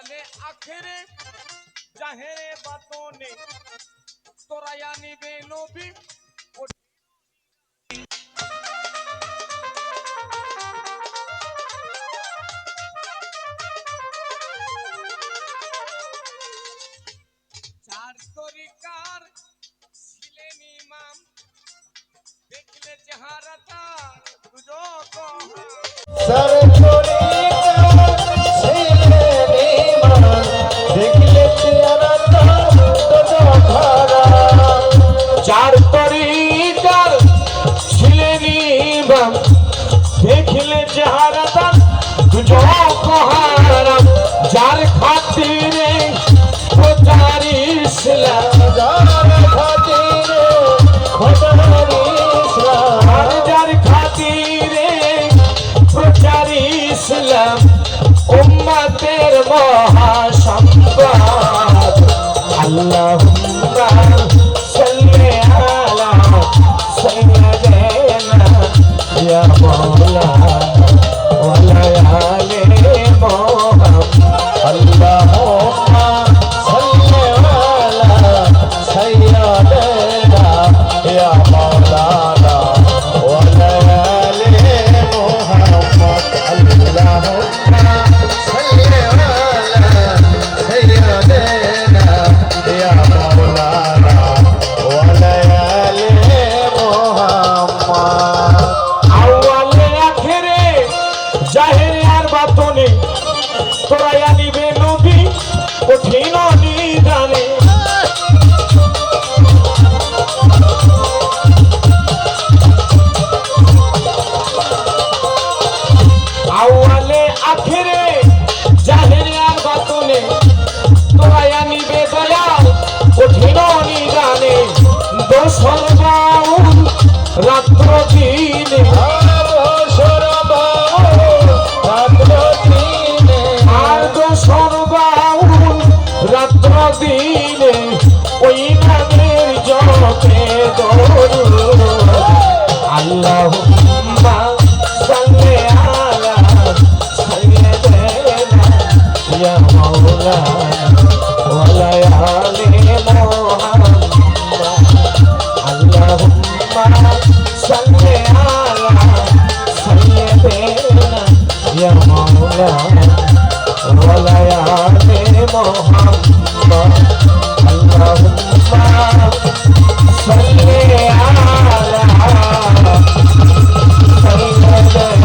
আওয়ালে আখেরে জাহেরে বাতনে তোরায়া নিবে নবী চার তরিকার ছিলেন ইমাম দেখলে চেহারা তার দুজো কহা চার তরিকার ছিলেন ইমাম দেখলে চেহারা তার দুজো কহা চার তরিকার ছিলেন ইমাম দেখলে চেহারা তার দুজো কহা যার খাতিরে প্রচার ইসলাম যার খাতিরে প্রচার ইসলাম যার খাতিরে প্রচার ইসলাম উম্মতের মহাসম্পদ আল্লাহুম্মা সাল্লি আলা সাইয়্যিদিনা ইয়া মাওলানা ওয়া আলা আলি মুহাম্মদ আল্লাহুম্মা তোরায়া নিবে নবী কঠিন নিদানে আওয়ালে আখেরে জাহেরে আর বাতনে তোরায়া নিবে দয়াল কঠিন নিদানে দোসর বাউল রাত্র দিনে দোসর বাউল রাত্র দিনে আর দোসর বাউল রাত্র দিনে ওই নামের জপে দরুদ আল্লাহুম্মা সাল্লি আলা সাইয়্যিদিনা ইয়া মাওলানা ওয়া আলা আলি মুহাম্মদ আল্লাহুম্মা সাল্লি আলা সাইয়্যিদিনা ইয়া মাওলানা ওয়া আলা আলি মুহাম্মদ আল্লাহুম্মা সাল্লি আলা সাইয়্যিদিনা